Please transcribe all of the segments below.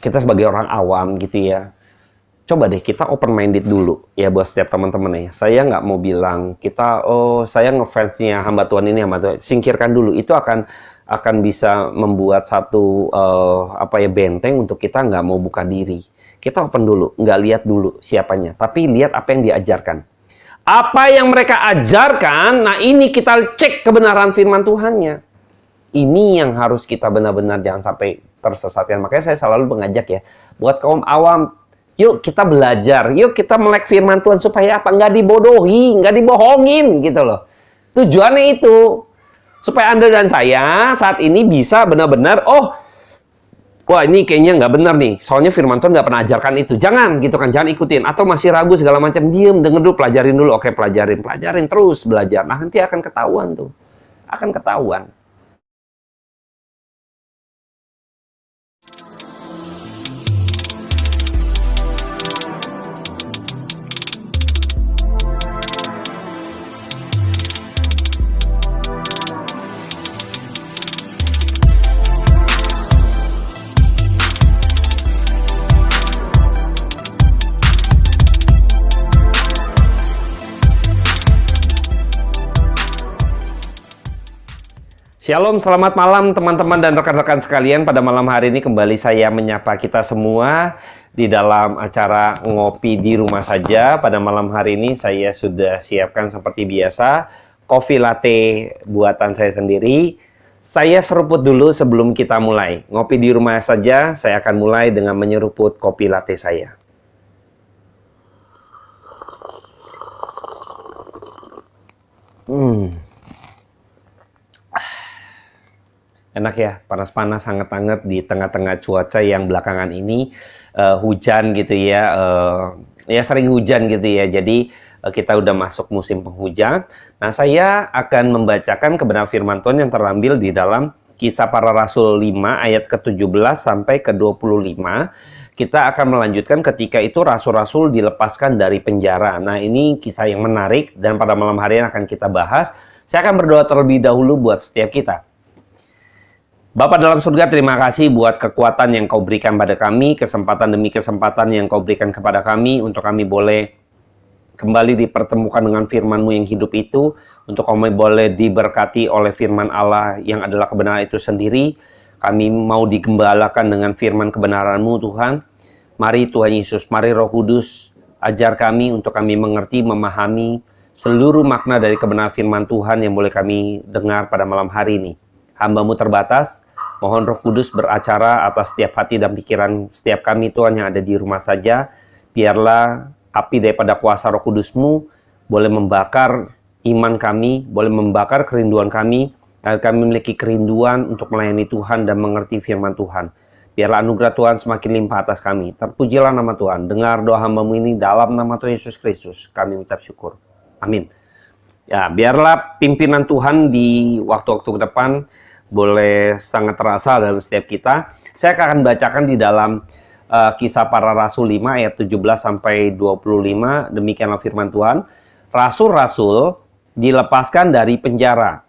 kita sebagai orang awam gitu ya, coba deh kita open minded dulu ya buat setiap teman-teman ya. Saya nggak mau bilang kita, oh saya ngefansnya hamba Tuhan ini, hamba Tuhan. Singkirkan dulu, itu akan bisa membuat satu benteng untuk kita nggak mau buka diri. Kita open dulu, nggak lihat dulu siapanya, tapi lihat apa yang diajarkan. Apa yang mereka ajarkan, nah ini kita cek kebenaran firman Tuhannya. Ini yang harus kita benar-benar jangan sampai tersesatkan. Makanya saya selalu mengajak ya, buat kaum awam, yuk kita belajar, yuk kita melek firman Tuhan supaya apa? Nggak dibodohi, nggak dibohongin gitu loh. Tujuannya itu, supaya Anda dan saya saat ini bisa benar-benar, wah ini kayaknya nggak benar nih, soalnya firman Tuhan nggak pernah ajarkan itu. Jangan gitu kan, jangan ikutin. Atau masih ragu segala macam, diem, denger dulu, pelajarin dulu. Oke, pelajarin terus belajar. Nah nanti akan ketahuan tuh, akan ketahuan. Shalom, selamat malam teman-teman dan rekan-rekan sekalian. Pada malam hari ini kembali saya menyapa kita semua di dalam acara Ngopi di Rumah Saja. Pada malam hari ini saya sudah siapkan seperti biasa kopi latte buatan saya sendiri. Saya seruput dulu sebelum kita mulai. Ngopi di Rumah Saja, saya akan mulai dengan menyeruput kopi latte saya. Enak ya, panas-panas, hangat-hangat di tengah-tengah cuaca yang belakangan ini hujan gitu ya. Ya sering hujan gitu ya, jadi kita udah masuk musim penghujan. Nah, saya akan membacakan kebenaran firman Tuhan yang terambil di dalam Kisah Para Rasul 5 ayat ke-17 sampai ke-25. Kita akan melanjutkan ketika itu rasul-rasul dilepaskan dari penjara. Nah, ini kisah yang menarik dan pada malam hari ini akan kita bahas. Saya akan berdoa terlebih dahulu buat setiap kita. Bapa dalam surga, terima kasih buat kekuatan yang kau berikan pada kami, kesempatan demi kesempatan yang kau berikan kepada kami, untuk kami boleh kembali dipertemukan dengan firman-Mu yang hidup itu, untuk kami boleh diberkati oleh firman Allah yang adalah kebenaran itu sendiri. Kami mau digembalakan dengan firman kebenaran-Mu Tuhan. Mari Tuhan Yesus, mari Roh Kudus, ajar kami untuk kami mengerti, memahami seluruh makna dari kebenaran firman Tuhan yang boleh kami dengar pada malam hari ini. Hamba-Mu terbatas, mohon Roh Kudus beracara atas setiap hati dan pikiran setiap kami Tuhan yang ada di rumah saja. Biarlah api daripada kuasa Roh Kudus-Mu boleh membakar iman kami, boleh membakar kerinduan kami, agar kami memiliki kerinduan untuk melayani Tuhan dan mengerti firman Tuhan. Biarlah anugerah Tuhan semakin limpah atas kami. Terpujilah nama Tuhan. Dengar doa hamba-Mu ini dalam nama Tuhan Yesus Kristus. Kami ucap syukur. Amin. Ya, biarlah pimpinan Tuhan di waktu-waktu ke depan boleh sangat terasa dalam setiap kita. Saya akan bacakan di dalam Kisah Para Rasul 5 ayat 17 sampai 25. Demikianlah firman Tuhan. Rasul-rasul dilepaskan dari penjara.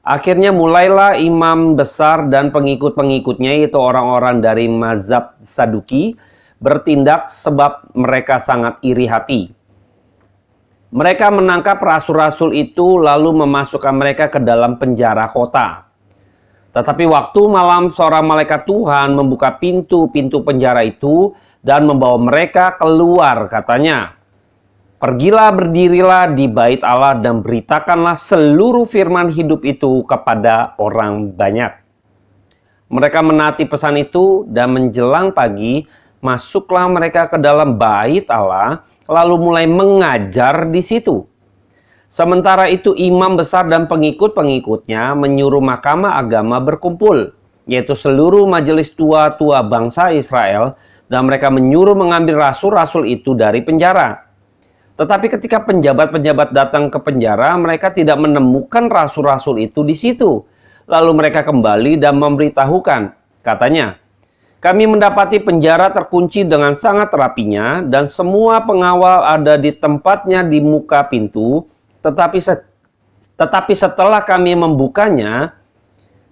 Akhirnya mulailah imam besar dan pengikut-pengikutnya, yaitu orang-orang dari mazhab Saduki, bertindak sebab mereka sangat iri hati. Mereka menangkap rasul-rasul itu lalu memasukkan mereka ke dalam penjara kota. Tetapi waktu malam seorang malaikat Tuhan membuka pintu-pintu penjara itu dan membawa mereka keluar, katanya, "Pergilah, berdirilah di bait Allah dan beritakanlah seluruh firman hidup itu kepada orang banyak." Mereka menaati pesan itu dan menjelang pagi masuklah mereka ke dalam bait Allah lalu mulai mengajar di situ. Sementara itu imam besar dan pengikut-pengikutnya menyuruh mahkamah agama berkumpul, yaitu seluruh majelis tua-tua bangsa Israel, dan mereka menyuruh mengambil rasul-rasul itu dari penjara. Tetapi ketika penjabat-penjabat datang ke penjara, mereka tidak menemukan rasul-rasul itu di situ. Lalu mereka kembali dan memberitahukan, katanya, "Kami mendapati penjara terkunci dengan sangat rapinya dan semua pengawal ada di tempatnya di muka pintu. Tetapi setelah kami membukanya,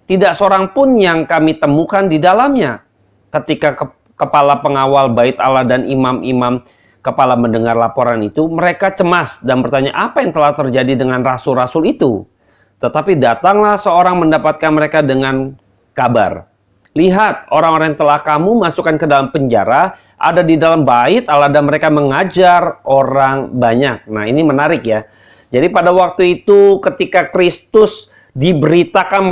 tidak seorang pun yang kami temukan di dalamnya." ketika kepala pengawal bait Allah dan imam-imam kepala mendengar laporan itu, mereka cemas dan bertanya apa yang telah terjadi dengan rasul-rasul itu. Tetapi datanglah seorang mendapatkan mereka dengan kabar. Lihat, orang-orang yang telah kamu masukkan ke dalam penjara ada di dalam bait Allah dan mereka mengajar orang banyak. Nah, ini menarik ya. Jadi pada waktu itu ketika Kristus diberitakan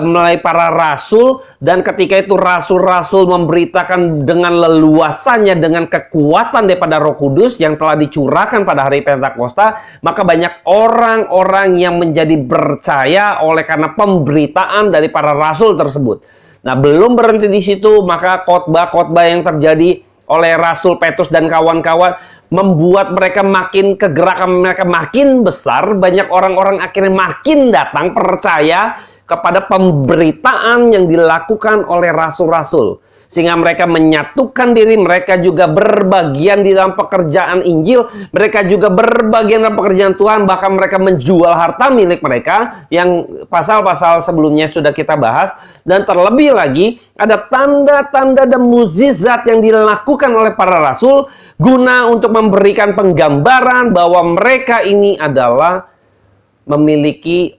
melalui para rasul, dan ketika itu rasul-rasul memberitakan dengan leluasannya, dengan kekuatan daripada Roh Kudus yang telah dicurahkan pada hari Pentakosta, maka banyak orang-orang yang menjadi percaya oleh karena pemberitaan dari para rasul tersebut. Nah, belum berhenti di situ, maka khotbah-khotbah yang terjadi oleh Rasul Petrus dan kawan-kawan membuat mereka makin kegerakan, mereka makin besar. Banyak orang-orang akhirnya makin datang percaya kepada pemberitaan yang dilakukan oleh rasul-rasul, sehingga mereka menyatukan diri. Mereka juga berbagian di dalam pekerjaan Injil, mereka juga berbagian dalam pekerjaan Tuhan, bahkan mereka menjual harta milik mereka yang pasal-pasal sebelumnya sudah kita bahas. Dan terlebih lagi ada tanda-tanda dan mukjizat yang dilakukan oleh para rasul guna untuk memberikan penggambaran bahwa mereka ini adalah memiliki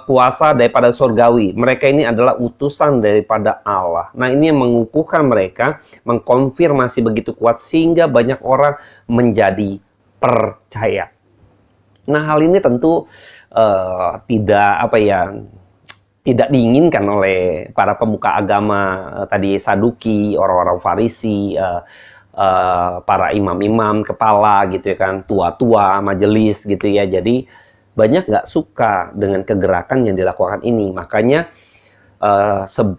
kuasa daripada surgawi. Mereka ini adalah utusan daripada Allah. Nah, ini yang mengukuhkan mereka, mengkonfirmasi begitu kuat sehingga banyak orang menjadi percaya. Nah, hal ini tentu tidak diinginkan oleh para pemuka agama tadi, Saduki, orang-orang Farisi, para imam-imam kepala gitu ya kan, tua-tua majelis gitu ya. Jadi banyak nggak suka dengan kegerakan yang dilakukan ini. Makanya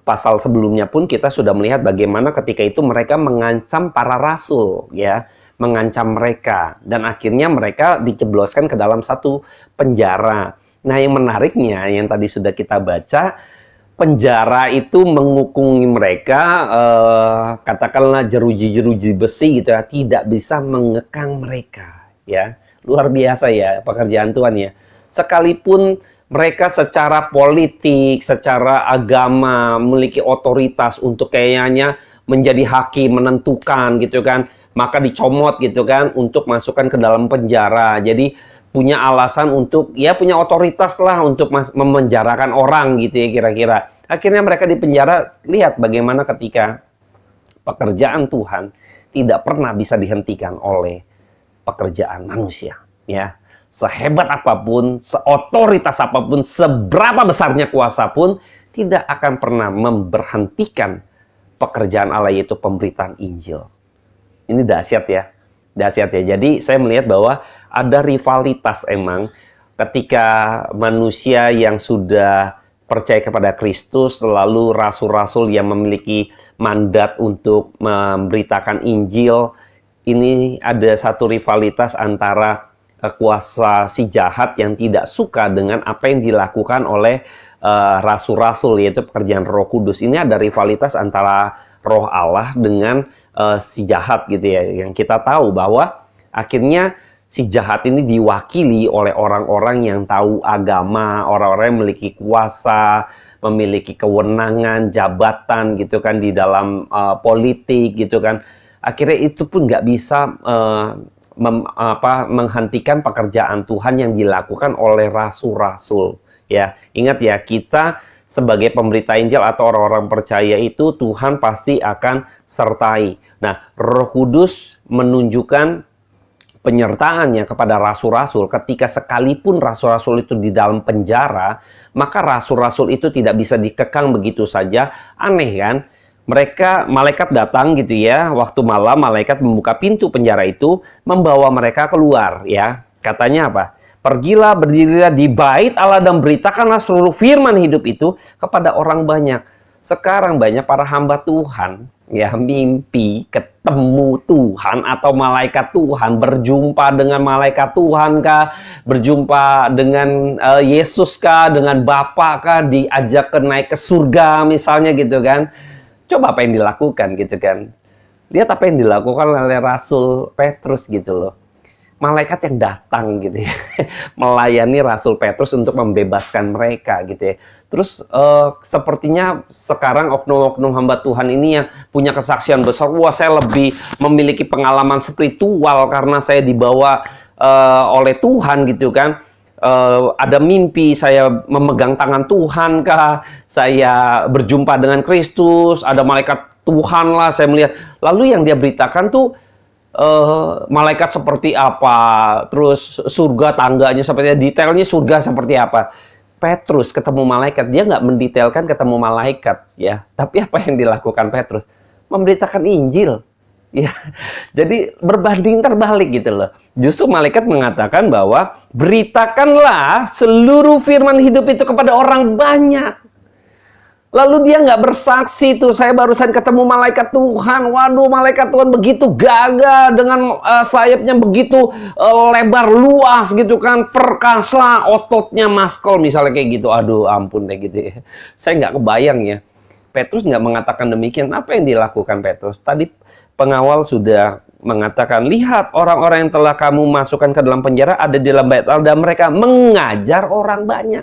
pasal sebelumnya pun kita sudah melihat bagaimana ketika itu mereka mengancam para rasul, ya, mengancam mereka, dan akhirnya mereka dicebloskan ke dalam satu penjara. Nah, yang menariknya yang tadi sudah kita baca, penjara itu mengukungi mereka, katakanlah jeruji-jeruji besi gitu ya, tidak bisa mengekang mereka, ya. Luar biasa ya pekerjaan Tuhan ya. Sekalipun mereka secara politik, secara agama memiliki otoritas untuk kayaknya menjadi hakim, menentukan gitu kan, maka dicomot gitu kan untuk masukkan ke dalam penjara. Jadi punya alasan untuk, ya punya otoritas lah untuk memenjarakan orang gitu ya kira-kira. Akhirnya mereka di penjara. Lihat bagaimana ketika pekerjaan Tuhan tidak pernah bisa dihentikan oleh pekerjaan manusia, ya. Sehebat apapun, seotoritas apapun, seberapa besarnya kuasa pun tidak akan pernah memberhentikan pekerjaan Allah, yaitu pemberitaan Injil. Ini dahsyat ya. Dahsyat ya. Jadi saya melihat bahwa ada rivalitas emang ketika manusia yang sudah percaya kepada Kristus, lalu rasul-rasul yang memiliki mandat untuk memberitakan Injil. Ini ada satu rivalitas antara kuasa si jahat yang tidak suka dengan apa yang dilakukan oleh rasul-rasul, yaitu pekerjaan Roh Kudus. Ini ada rivalitas antara Roh Allah dengan si jahat gitu ya. Yang kita tahu bahwa akhirnya si jahat ini diwakili oleh orang-orang yang tahu agama, orang-orang yang memiliki kuasa, memiliki kewenangan, jabatan gitu kan di dalam politik gitu kan. Akhirnya itu pun nggak bisa menghentikan pekerjaan Tuhan yang dilakukan oleh rasul-rasul. Ya, ingat ya, kita sebagai pemberita Injil atau orang-orang percaya itu Tuhan pasti akan sertai. Nah, Roh Kudus menunjukkan penyertaannya kepada rasul-rasul ketika sekalipun rasul-rasul itu di dalam penjara, maka rasul-rasul itu tidak bisa dikekang begitu saja. Aneh kan? Mereka, malaikat datang gitu ya, waktu malam malaikat membuka pintu penjara itu, membawa mereka keluar ya. Katanya apa? Pergilah, berdirilah di bait Allah dan beritakanlah seluruh firman hidup itu kepada orang banyak. Sekarang banyak para hamba Tuhan ya mimpi ketemu Tuhan atau malaikat Tuhan, berjumpa dengan malaikat Tuhan kah, berjumpa dengan Yesus kah, dengan Bapa kah, diajak naik ke surga misalnya gitu kan. Coba apa yang dilakukan gitu kan. Lihat apa yang dilakukan oleh Rasul Petrus gitu loh. Malaikat yang datang gitu ya. Melayani Rasul Petrus untuk membebaskan mereka gitu ya. Terus sepertinya sekarang oknum-oknum hamba Tuhan ini yang punya kesaksian besar. Wah, saya lebih memiliki pengalaman spiritual karena saya dibawa oleh Tuhan gitu kan. Ada mimpi, saya memegang tangan Tuhan kah, saya berjumpa dengan Kristus, ada malaikat Tuhan lah, saya melihat. Lalu yang dia beritakan tuh malaikat seperti apa, terus surga tangganya seperti apa, detailnya surga seperti apa. Petrus ketemu malaikat, dia nggak mendetailkan ketemu malaikat, ya. Tapi apa yang dilakukan Petrus? Memberitakan Injil. Ya, jadi berbanding terbalik gitu loh. Justru malaikat mengatakan bahwa beritakanlah seluruh firman hidup itu kepada orang banyak. Lalu dia nggak bersaksi tuh. Saya barusan ketemu malaikat Tuhan. Waduh, malaikat Tuhan begitu gagah dengan sayapnya begitu lebar luas gitu kan, perkasa, ototnya maskol misalnya kayak gitu. Aduh, ampun deh gitu ya. Saya nggak kebayang ya. Petrus nggak mengatakan demikian. Apa yang dilakukan Petrus? Tadi pengawal sudah mengatakan, lihat orang-orang yang telah kamu masukkan ke dalam penjara ada di dalam bait Allah dan mereka mengajar orang banyak.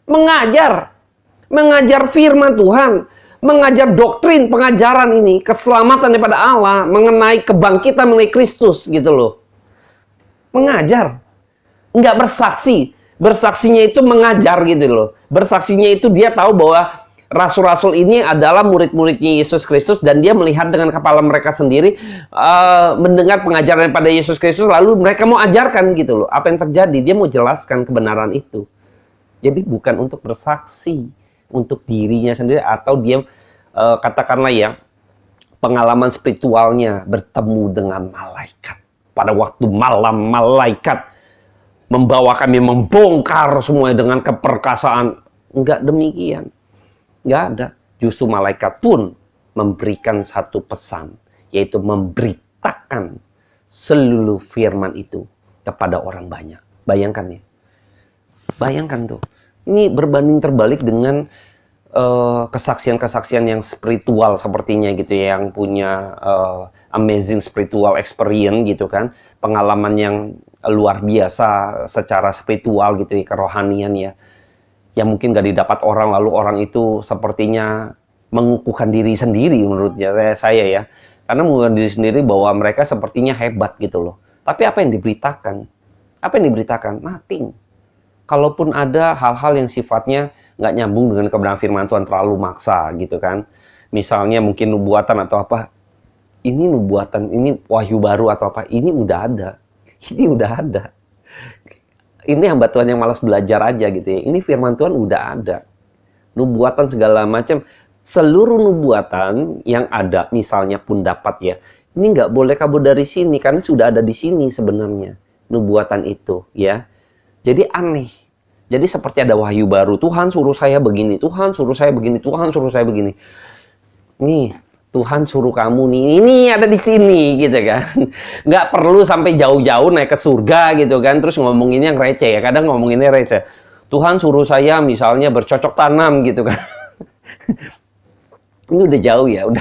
Mengajar firman Tuhan, mengajar doktrin pengajaran ini, keselamatan daripada Allah, mengenai kebangkitan mengenai Kristus gitu loh. Mengajar, nggak bersaksi. Bersaksinya itu mengajar gitu loh. Bersaksinya itu dia tahu bahwa rasul-rasul ini adalah murid-muridnya Yesus Kristus dan dia melihat dengan kepala mereka sendiri, mendengar pengajaran pada Yesus Kristus, lalu mereka mau ajarkan gitu loh. Apa yang terjadi? Dia mau jelaskan kebenaran itu. Jadi bukan untuk bersaksi untuk dirinya sendiri atau dia katakanlah ya pengalaman spiritualnya bertemu dengan malaikat. Pada waktu malam malaikat membawa kami membongkar semuanya dengan keperkasaan. Enggak demikian. Nggak ada. Justru malaikat pun memberikan satu pesan, yaitu memberitakan seluruh firman itu kepada orang banyak. Bayangkan ya. Bayangkan tuh. Ini berbanding terbalik dengan kesaksian-kesaksian yang spiritual sepertinya gitu ya, yang punya amazing spiritual experience gitu kan. Pengalaman yang luar biasa secara spiritual gitu ya, kerohanian ya. Yang mungkin gak didapat orang, lalu orang itu sepertinya mengukuhkan diri sendiri menurut saya ya. Karena mengukuhkan diri sendiri bahwa mereka sepertinya hebat gitu loh. Tapi apa yang diberitakan? Apa yang diberitakan? Nothing. Kalaupun ada hal-hal yang sifatnya nggak nyambung dengan kebenaran firman Tuhan, terlalu maksa gitu kan. Misalnya mungkin nubuatan atau apa. Ini nubuatan, ini wahyu baru atau apa. Ini udah ada. Ini udah ada. Ini hamba Tuhan yang malas belajar aja gitu ya. Ini firman Tuhan udah ada. Nubuatan segala macam. Seluruh nubuatan yang ada, misalnya pun dapat ya. Ini nggak boleh kabur dari sini. Karena sudah ada di sini sebenarnya. Nubuatan itu ya. Jadi aneh. Jadi seperti ada wahyu baru. Tuhan suruh saya begini. Tuhan suruh saya begini. Tuhan suruh saya begini. Nih. Tuhan suruh kamu nih, ini ada di sini gitu kan. Nggak perlu sampai jauh-jauh naik ke surga gitu kan. Terus ngomonginnya yang receh ya, kadang ngomonginnya receh. Tuhan suruh saya misalnya bercocok tanam gitu kan. Ini udah jauh ya,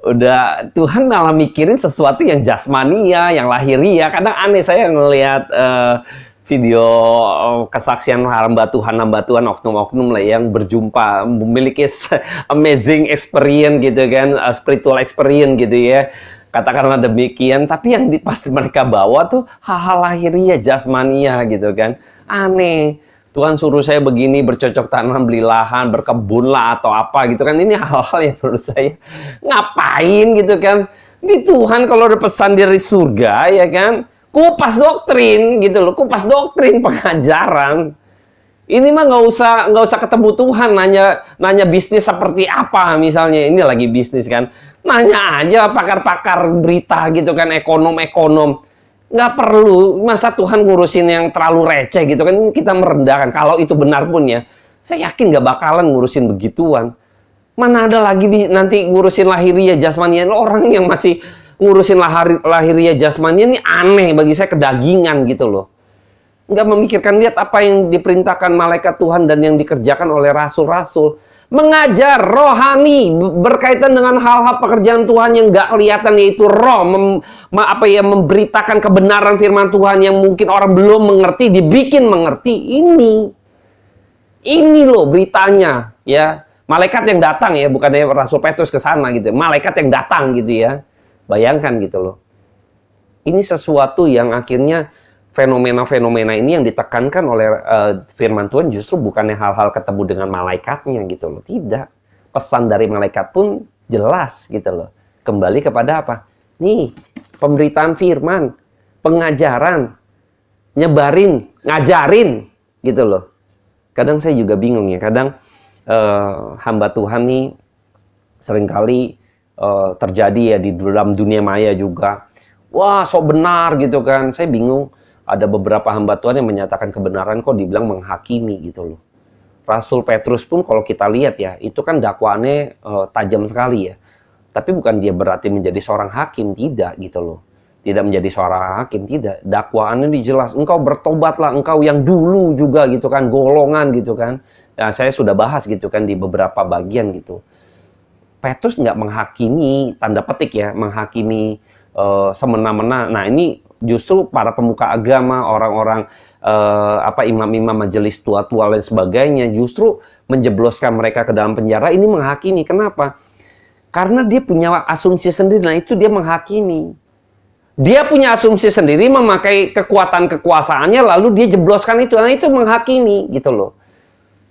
udah Tuhan malah mikirin sesuatu yang jasmania, yang lahiria. Kadang aneh saya ngelihat video kesaksian hamba Tuhan, oknum-oknum lah yang berjumpa, memiliki amazing experience gitu kan, spiritual experience gitu ya. Katakanlah demikian, tapi yang pas mereka bawa tuh hal-hal lahiriah, jasmania gitu kan. Aneh. Tuhan suruh saya begini, bercocok tanam, beli lahan, berkebun lah atau apa gitu kan. Ini hal-hal yang menurut saya ngapain gitu kan. Ini Tuhan kalau ada pesan dari surga ya kan, kupas doktrin gitu loh, kupas doktrin pengajaran. Ini mah nggak usah ketemu Tuhan, nanya bisnis seperti apa misalnya. Ini lagi bisnis kan, nanya aja pakar-pakar berita gitu kan, ekonom-ekonom. Nggak perlu, masa Tuhan ngurusin yang terlalu receh gitu kan. Ini kita merendahkan. Kalau itu benar pun ya, saya yakin nggak bakalan ngurusin begituan. Mana ada lagi nanti ngurusin lahiriah jasmania. Orang yang masih ngurusin lahiriah jasmania ini aneh bagi saya, kedagingan gitu loh. Nggak memikirkan, lihat apa yang diperintahkan malaikat Tuhan dan yang dikerjakan oleh rasul-rasul. Mengajar rohani berkaitan dengan hal-hal pekerjaan Tuhan yang nggak kelihatan, yaitu roh, memberitakan kebenaran firman Tuhan yang mungkin orang belum mengerti, dibikin mengerti. Ini loh beritanya ya. Malaikat yang datang ya, bukannya Rasul Petrus ke sana gitu. Malaikat yang datang gitu ya. Bayangkan gitu loh. Ini sesuatu yang akhirnya fenomena-fenomena ini yang ditekankan oleh firman Tuhan justru bukannya hal-hal ketemu dengan malaikatnya gitu loh. Tidak. Pesan dari malaikat pun jelas gitu loh. Kembali kepada apa? Nih, pemberitaan firman, pengajaran, nyebarin, ngajarin gitu loh. Kadang saya juga bingung ya. Kadang hamba Tuhan nih seringkali terjadi ya di dalam dunia maya juga. Wah, sok benar gitu kan. Saya bingung. Ada beberapa hamba Tuhan yang menyatakan kebenaran kok dibilang menghakimi gitu loh. Rasul Petrus pun kalau kita lihat ya, itu kan dakwaannya tajam sekali ya. Tapi bukan dia berarti menjadi seorang hakim, tidak gitu loh. Tidak menjadi seorang hakim, tidak. Dakwaannya dijelas, engkau bertobatlah, engkau yang dulu juga gitu kan, golongan gitu kan. Nah, saya sudah bahas gitu kan di beberapa bagian gitu. Petrus nggak menghakimi, tanda petik ya, menghakimi semena-mena. Nah, ini justru para pemuka agama, orang-orang imam-imam majelis tua-tua dan sebagainya justru menjebloskan mereka ke dalam penjara. Ini menghakimi. Kenapa? Karena dia punya asumsi sendiri. Nah, itu dia menghakimi. Dia punya asumsi sendiri, memakai kekuatan kekuasaannya, lalu dia jebloskan itu. Nah, itu menghakimi gitu loh.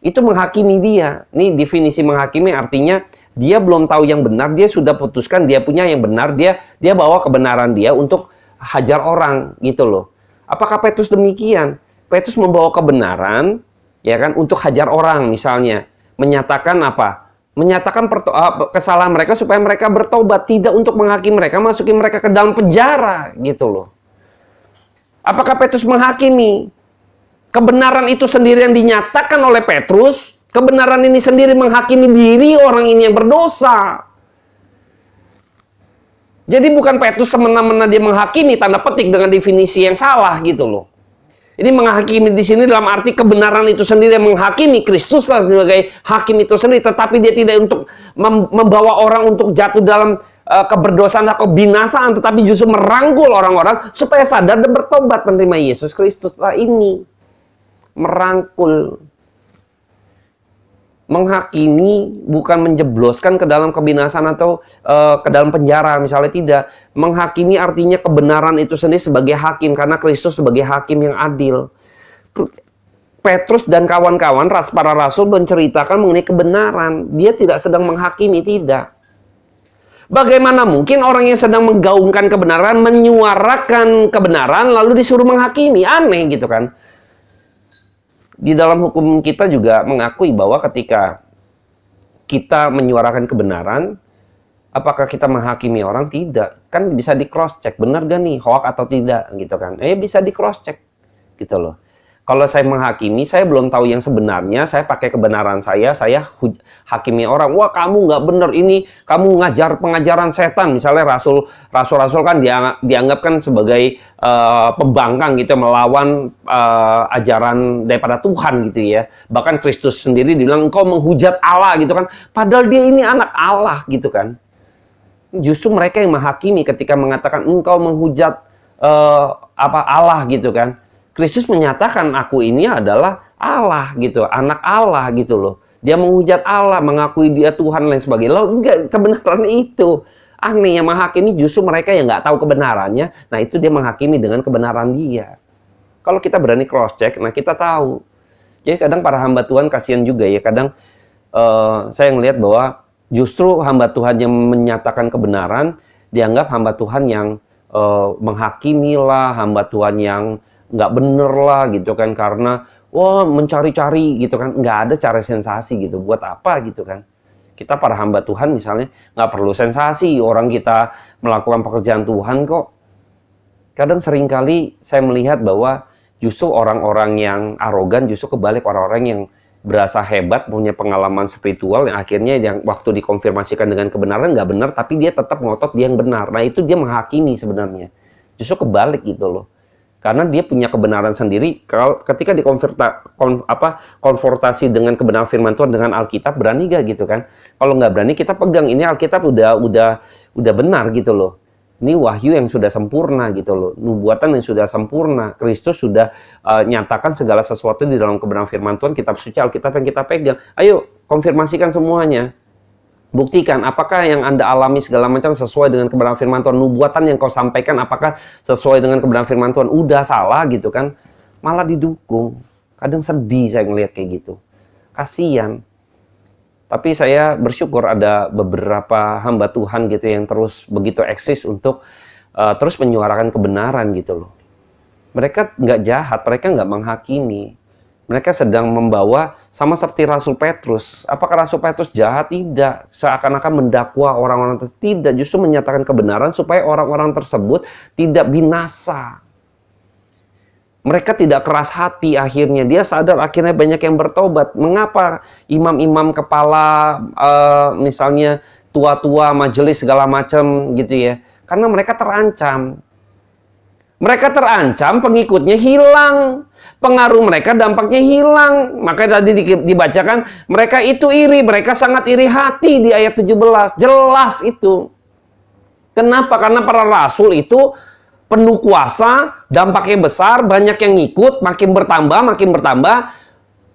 Itu menghakimi dia. Ini definisi menghakimi artinya dia belum tahu yang benar, dia sudah putuskan dia punya yang benar, dia bawa kebenaran dia untuk hajar orang gitu loh. Apakah Petrus demikian? Petrus membawa kebenaran ya kan untuk hajar orang misalnya, menyatakan apa? Menyatakan kesalahan mereka supaya mereka bertobat, tidak untuk menghakimi mereka, masukin mereka ke dalam penjara gitu loh. Apakah Petrus menghakimi? Kebenaran itu sendiri yang dinyatakan oleh Petrus, kebenaran ini sendiri menghakimi diri orang ini yang berdosa. Jadi bukan Petrus semena-mena dia menghakimi, tanda petik dengan definisi yang salah gitu loh. Ini menghakimi di sini dalam arti kebenaran itu sendiri yang menghakimi, Kristus lah sebagai hakim itu sendiri, tetapi dia tidak untuk membawa orang untuk jatuh dalam keberdosaan atau kebinasaan, tetapi justru merangkul orang-orang supaya sadar dan bertobat menerima Yesus Kristus lah ini. Merangkul. Menghakimi bukan menjebloskan ke dalam kebinasaan atau ke dalam penjara misalnya, tidak. Menghakimi artinya kebenaran itu sendiri sebagai hakim, karena Kristus sebagai hakim yang adil. Petrus dan kawan-kawan para rasul menceritakan mengenai kebenaran. Dia tidak sedang menghakimi, tidak. Bagaimana mungkin orang yang sedang menggaungkan kebenaran, menyuarakan kebenaran lalu disuruh menghakimi? Aneh gitu kan. Di dalam hukum kita juga mengakui bahwa ketika kita menyuarakan kebenaran, apakah kita menghakimi orang? Tidak. Kan bisa di cross check, benar gak nih, hoax atau tidak gitu kan. Bisa di cross check gitu loh. Kalau saya menghakimi, saya belum tahu yang sebenarnya, saya pakai kebenaran saya hakimi orang. Wah, kamu nggak benar ini, kamu ngajar pengajaran setan. Misalnya rasul-rasul kan dianggap kan sebagai pembangkang gitu, melawan ajaran daripada Tuhan gitu ya. Bahkan Kristus sendiri dibilang engkau menghujat Allah gitu kan. Padahal dia ini anak Allah gitu kan. Justru mereka yang menghakimi ketika mengatakan engkau menghujat Allah gitu kan. Kristus menyatakan aku ini adalah Allah gitu, anak Allah gitu loh. Dia menghujat Allah, mengakui dia Tuhan lain sebagainya. Loh, enggak, kebenaran itu. Aneh, yang menghakimi justru mereka yang nggak tahu kebenarannya. Nah, itu dia menghakimi dengan kebenaran dia. Kalau kita berani cross check, nah kita tahu. Jadi kadang para hamba Tuhan kasihan juga ya. Kadang saya ngelihat bahwa justru hamba Tuhan yang menyatakan kebenaran dianggap hamba Tuhan yang menghakimi lah, hamba Tuhan yang nggak bener lah gitu kan, karena wah mencari-cari gitu kan, nggak ada cara sensasi gitu, buat apa gitu kan. Kita para hamba Tuhan misalnya nggak perlu sensasi, orang kita melakukan pekerjaan Tuhan kok. Kadang seringkali saya melihat bahwa justru orang-orang yang arogan justru kebalik, orang-orang yang berasa hebat, punya pengalaman spiritual, yang akhirnya yang waktu dikonfirmasikan dengan kebenaran nggak benar, tapi dia tetap ngotot dia yang benar. Nah, itu dia menghakimi sebenarnya. Justru kebalik gitu loh. Karena dia punya kebenaran sendiri. Kalau ketika konfrontasi dengan kebenaran firman Tuhan dengan Alkitab, berani gak gitu kan? Kalau nggak berani, kita pegang ini Alkitab udah benar gitu loh. Ini wahyu yang sudah sempurna gitu loh, nubuatan yang sudah sempurna. Kristus sudah nyatakan segala sesuatu di dalam kebenaran firman Tuhan, kitab suci Alkitab yang kita pegang. Ayo konfirmasikan semuanya. Buktikan apakah yang Anda alami segala macam sesuai dengan kebenaran firman Tuhan. Nubuatan yang kau sampaikan apakah sesuai dengan kebenaran firman Tuhan. Udah salah gitu kan, malah didukung. Kadang sedih saya ngelihat kayak gitu. Kasian. Tapi saya bersyukur ada beberapa hamba Tuhan gitu yang terus begitu eksis untuk terus menyuarakan kebenaran gitu loh. Mereka nggak jahat, mereka nggak menghakimi. Mereka sedang membawa sama seperti Rasul Petrus. Apakah Rasul Petrus jahat? Tidak. Seakan-akan mendakwa orang-orang tersebut. Tidak, justru menyatakan kebenaran supaya orang-orang tersebut tidak binasa. Mereka tidak keras hati akhirnya. Dia sadar akhirnya banyak yang bertobat. Mengapa imam-imam kepala, misalnya tua-tua majelis segala macam gitu ya. Karena mereka terancam. Mereka terancam pengikutnya hilang. Pengaruh mereka dampaknya hilang. Makanya tadi dibacakan, mereka itu iri. Mereka sangat iri hati di ayat 17. Jelas itu. Kenapa? Karena para rasul itu penuh kuasa, dampaknya besar, banyak yang ngikut, makin bertambah,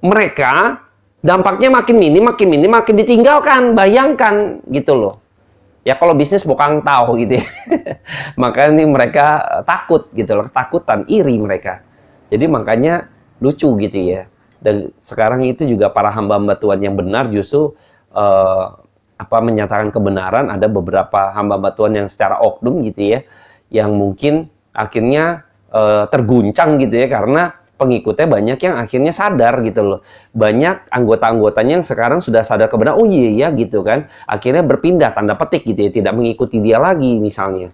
mereka dampaknya makin minim, makin ditinggalkan, bayangkan gitu loh. Ya kalau bisnis bukan tahu gitu ya. Makanya mereka takut gitu loh, ketakutan, iri mereka. Jadi makanya lucu gitu ya. Dan sekarang itu juga para hamba-hamba Tuhan yang benar justru menyatakan kebenaran. Ada beberapa hamba-hamba Tuhan yang secara oknum gitu ya, yang mungkin akhirnya terguncang gitu ya, karena pengikutnya banyak yang akhirnya sadar gitu loh. Banyak anggota-anggotanya yang sekarang sudah sadar kebenaran, oh iya gitu kan, akhirnya berpindah tanda petik gitu ya, tidak mengikuti dia lagi misalnya.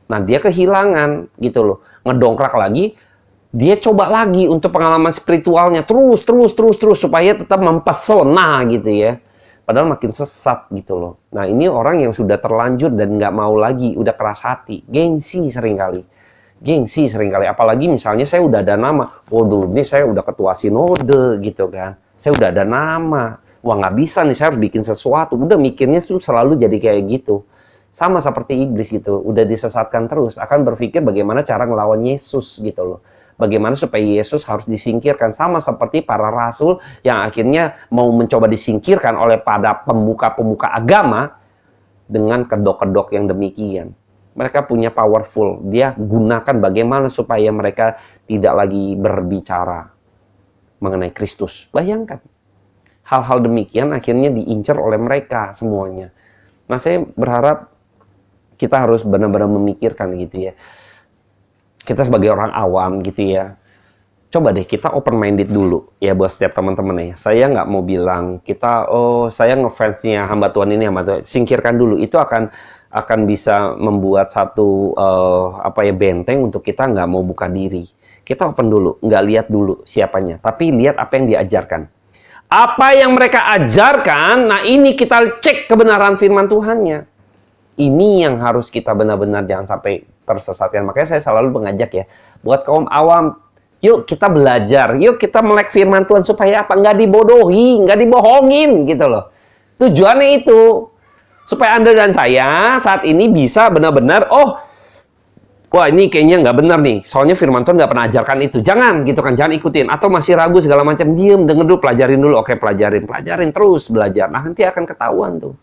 Nah dia kehilangan gitu loh, ngedongkrak lagi, dia coba lagi untuk pengalaman spiritualnya terus supaya tetap mempesona gitu ya. Padahal makin sesat gitu loh. Nah ini orang yang sudah terlanjur dan nggak mau lagi, udah keras hati, gengsi seringkali, apalagi misalnya saya udah ada nama, waduh ini saya udah ketua sinode gitu kan, saya udah ada nama, wah nggak bisa nih, saya harus bikin sesuatu, udah mikirnya tuh selalu jadi kayak gitu. Sama seperti iblis gitu, udah disesatkan terus, akan berpikir bagaimana cara ngelawan Yesus gitu loh. Bagaimana supaya Yesus harus disingkirkan, sama seperti para rasul yang akhirnya mau mencoba disingkirkan oleh pada pemuka-pemuka agama dengan kedok-kedok yang demikian. Mereka punya powerful, dia gunakan bagaimana supaya mereka tidak lagi berbicara mengenai Kristus. Bayangkan, hal-hal demikian akhirnya diincar oleh mereka semuanya. Nah saya berharap kita harus benar-benar memikirkan gitu ya. Kita sebagai orang awam gitu ya, coba deh kita open minded dulu ya buat setiap teman-teman ya. Saya nggak mau bilang kita, oh saya ngefansnya hamba Tuhan ini, hamba Tuhan. Singkirkan dulu, itu akan bisa membuat satu benteng untuk kita nggak mau buka diri. Kita open dulu, nggak lihat dulu siapanya, tapi lihat apa yang diajarkan. Apa yang mereka ajarkan, nah ini kita cek kebenaran firman Tuhannya. Ini yang harus kita benar-benar jangan sampai tersesatkan. Makanya saya selalu mengajak ya, buat kaum awam, yuk kita belajar, yuk kita melek firman Tuhan supaya apa? Nggak dibodohi, nggak dibohongin gitu loh. Tujuannya itu, supaya Anda dan saya saat ini bisa benar-benar, wah ini kayaknya nggak benar nih, soalnya firman Tuhan nggak pernah ajarkan itu. Jangan gitu kan, jangan ikutin. Atau masih ragu segala macam, diem, denger dulu, pelajarin dulu. Oke, pelajarin terus, belajar. Nah nanti akan ketahuan tuh,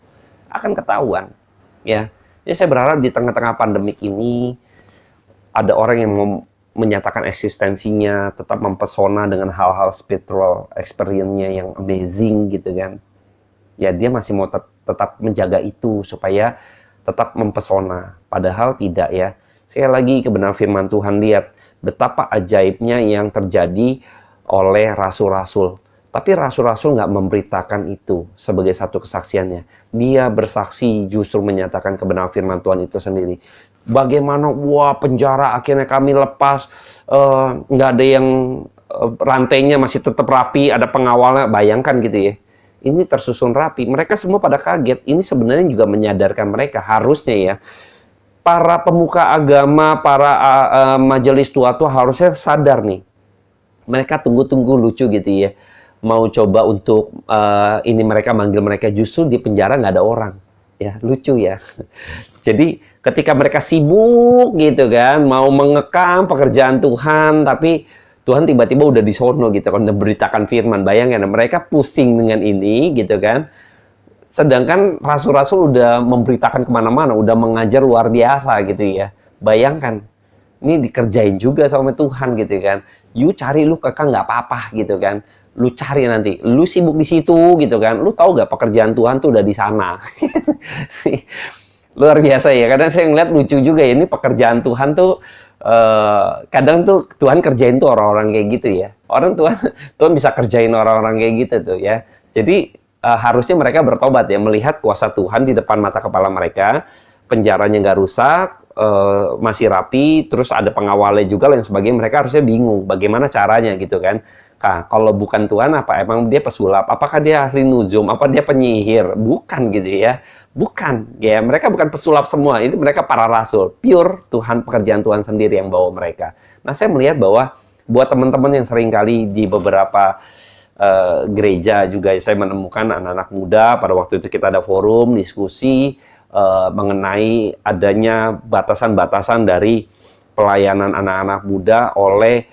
akan ketahuan. Ya, jadi saya berharap di tengah-tengah pandemik ini ada orang yang mau menyatakan eksistensinya, tetap mempesona dengan hal-hal spiritual experience-nya yang amazing gitu kan. Ya dia masih mau tetap menjaga itu supaya tetap mempesona. Padahal tidak ya. Sekali lagi kebenaran firman Tuhan, lihat betapa ajaibnya yang terjadi oleh rasul-rasul. Tapi rasul-rasul nggak memberitakan itu sebagai satu kesaksiannya. Dia bersaksi justru menyatakan kebenaran firman Tuhan itu sendiri. Bagaimana, wah penjara akhirnya kami lepas, nggak ada yang rantainya masih tetap rapi, ada pengawalnya, bayangkan gitu ya. Ini tersusun rapi, mereka semua pada kaget. Ini sebenarnya juga menyadarkan mereka, harusnya ya. Para pemuka agama, para majelis tua-tua harusnya sadar nih. Mereka tunggu-tunggu lucu gitu ya. Mau coba untuk ini mereka manggil mereka, justru di penjara nggak ada orang. Ya, lucu ya. Jadi ketika mereka sibuk gitu kan, mau mengekang pekerjaan Tuhan, tapi Tuhan tiba-tiba udah di sono gitu kan, memberitakan firman. Bayangkan, mereka pusing dengan ini gitu kan. Sedangkan rasul-rasul udah memberitakan kemana-mana, udah mengajar luar biasa gitu ya. Bayangkan, ini dikerjain juga sama Tuhan gitu kan. You cari, lu kekang nggak apa-apa gitu kan. Lu cari nanti, lu sibuk di situ gitu kan. Lu tahu nggak pekerjaan Tuhan tuh udah di sana. Luar biasa ya. Kadang saya ngeliat lucu juga ya, ini pekerjaan Tuhan tuh kadang tuh Tuhan kerjain tuh orang-orang kayak gitu ya. Orang Tuhan bisa kerjain orang-orang kayak gitu tuh ya. Jadi harusnya mereka bertobat ya, melihat kuasa Tuhan di depan mata kepala mereka, penjaranya nggak rusak, masih rapi, terus ada pengawalnya juga lain sebagainya. Mereka harusnya bingung bagaimana caranya gitu kan. Nah, kalau bukan Tuhan, apa emang dia pesulap? Apakah dia ahli nuzum? Apa dia penyihir? Bukan gitu ya. Bukan. Ya, mereka bukan pesulap semua. Ini mereka para rasul. Pure Tuhan, pekerjaan Tuhan sendiri yang bawa mereka. Nah, saya melihat bahwa buat teman-teman yang sering kali di beberapa gereja juga saya menemukan anak-anak muda, pada waktu itu kita ada forum, diskusi mengenai adanya batasan-batasan dari pelayanan anak-anak muda oleh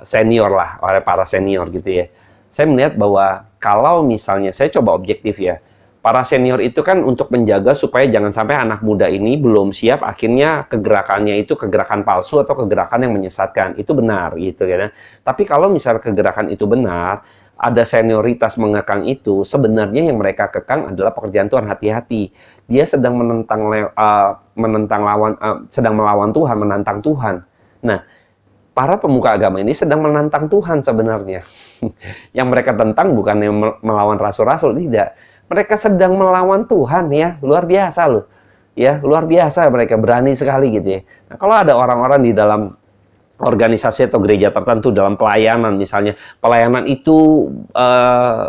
senior lah, oleh para senior gitu ya. Saya melihat bahwa kalau misalnya, saya coba objektif ya, para senior itu kan untuk menjaga supaya jangan sampai anak muda ini belum siap, akhirnya kegerakannya itu kegerakan palsu atau kegerakan yang menyesatkan. Itu benar gitu ya. Tapi kalau misalnya kegerakan itu benar, ada senioritas mengekang itu, sebenarnya yang mereka kekang adalah pekerjaan Tuhan. Hati-hati. Dia sedang sedang melawan Tuhan, menantang Tuhan. Nah, para pemuka agama ini sedang menantang Tuhan sebenarnya. Yang mereka tentang bukan yang melawan rasul-rasul, tidak. Mereka sedang melawan Tuhan ya, luar biasa loh. Ya, luar biasa, mereka berani sekali gitu ya. Nah, kalau ada orang-orang di dalam organisasi atau gereja tertentu dalam pelayanan, misalnya pelayanan itu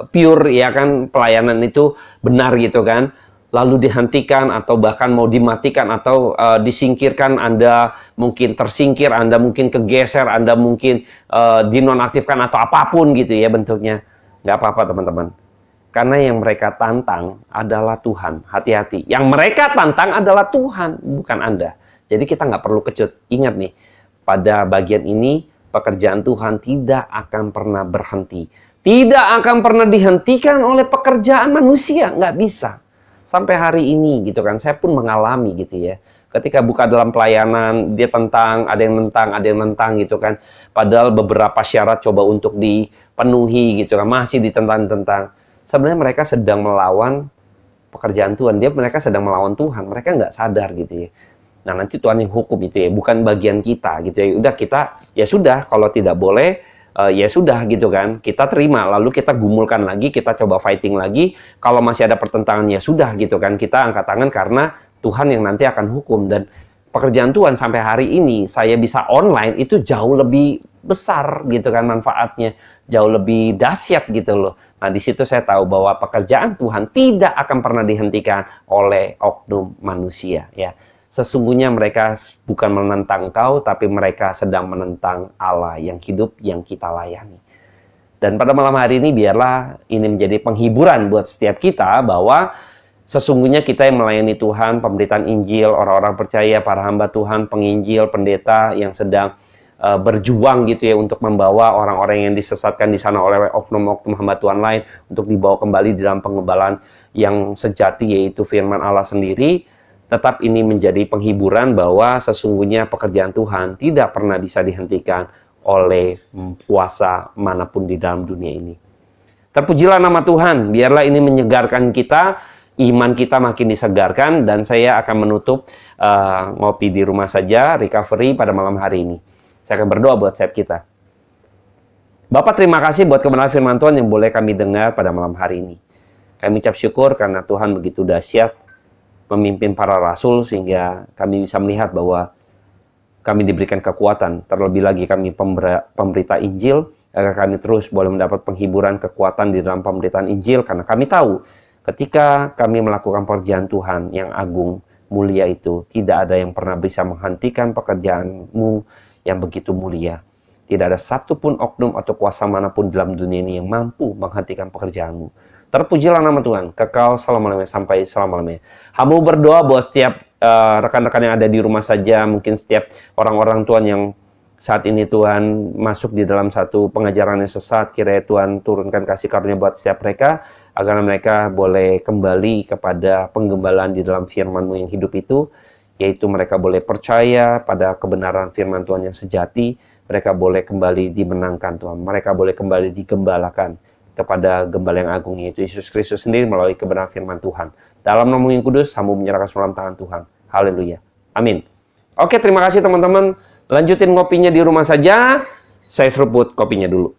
pure ya kan, pelayanan itu benar gitu kan, lalu dihentikan atau bahkan mau dimatikan atau disingkirkan, Anda mungkin tersingkir, Anda mungkin kegeser, Anda mungkin dinonaktifkan atau apapun gitu ya bentuknya, nggak apa-apa teman-teman. Karena yang mereka tantang adalah Tuhan. Hati-hati. Yang mereka tantang adalah Tuhan, bukan Anda. Jadi kita nggak perlu kecut. Ingat nih, pada bagian ini pekerjaan Tuhan tidak akan pernah berhenti. Tidak akan pernah dihentikan oleh pekerjaan manusia. Nggak bisa. Sampai hari ini gitu kan, saya pun mengalami gitu ya. Ketika buka dalam pelayanan, dia tentang, ada yang nentang gitu kan. Padahal beberapa syarat coba untuk dipenuhi gitu kan, masih ditentang-tentang. Sebenarnya mereka sedang melawan pekerjaan Tuhan. Mereka sedang melawan Tuhan. Mereka nggak sadar gitu ya. Nah, nanti Tuhan yang hukum itu ya, bukan bagian kita gitu ya. Udah kita, ya sudah, kalau tidak boleh, ya sudah gitu kan. Kita terima, lalu kita gumulkan lagi, kita coba fighting lagi. Kalau masih ada pertentangan, ya sudah gitu kan. Kita angkat tangan karena Tuhan yang nanti akan hukum. Dan pekerjaan Tuhan sampai hari ini, saya bisa online, itu jauh lebih besar gitu kan manfaatnya, jauh lebih dahsyat gitu loh. Nah, di situ saya tahu bahwa pekerjaan Tuhan tidak akan pernah dihentikan oleh oknum manusia ya. Sesungguhnya mereka bukan menentang kau, tapi mereka sedang menentang Allah yang hidup yang kita layani. Dan pada malam hari ini biarlah ini menjadi penghiburan buat setiap kita bahwa sesungguhnya kita yang melayani Tuhan, pemberitaan Injil, orang-orang percaya, para hamba Tuhan, penginjil, pendeta yang sedang berjuang gitu ya untuk membawa orang-orang yang disesatkan di sana oleh oknum-oknum hamba Tuhan lain untuk dibawa kembali di dalam pengembalaan yang sejati, yaitu firman Allah sendiri. Tetap ini menjadi penghiburan bahwa sesungguhnya pekerjaan Tuhan tidak pernah bisa dihentikan oleh kuasa manapun di dalam dunia ini. Terpujilah nama Tuhan, biarlah ini menyegarkan kita, iman kita makin disegarkan, dan saya akan menutup ngopi di rumah saja, recovery pada malam hari ini. Saya akan berdoa buat setiap kita. Bapak, terima kasih buat kebenaran firman Tuhan yang boleh kami dengar pada malam hari ini. Kami ucap syukur karena Tuhan begitu dahsyat memimpin para rasul sehingga kami bisa melihat bahwa kami diberikan kekuatan. Terlebih lagi kami pemberita Injil, agar kami terus boleh mendapat penghiburan, kekuatan di dalam pemberitaan Injil, karena kami tahu ketika kami melakukan pekerjaan Tuhan yang agung, mulia itu, tidak ada yang pernah bisa menghentikan pekerjaan-Mu yang begitu mulia. Tidak ada satupun oknum atau kuasa manapun dalam dunia ini yang mampu menghentikan pekerjaan-Mu. Terpujilah nama Tuhan, kekal selama-lamanya sampai selama-lamanya. Hamba berdoa buat setiap rekan-rekan yang ada di rumah saja, mungkin setiap orang-orang Tuhan yang saat ini Tuhan masuk di dalam satu pengajaran yang sesat, kiranya Tuhan turunkan kasih karunia buat setiap mereka, agar mereka boleh kembali kepada penggembalaan di dalam firman-Mu yang hidup itu, yaitu mereka boleh percaya pada kebenaran firman Tuhan yang sejati, mereka boleh kembali dimenangkan Tuhan, mereka boleh kembali digembalakan kepada gembala yang agung, yaitu Yesus Kristus sendiri melalui kebenaran firman Tuhan. Dalam nama yang kudus, hamba menyerahkan dalam tangan Tuhan. Haleluya. Amin. Oke, terima kasih teman-teman. Lanjutin ngopinya di rumah saja. Saya seruput kopinya dulu.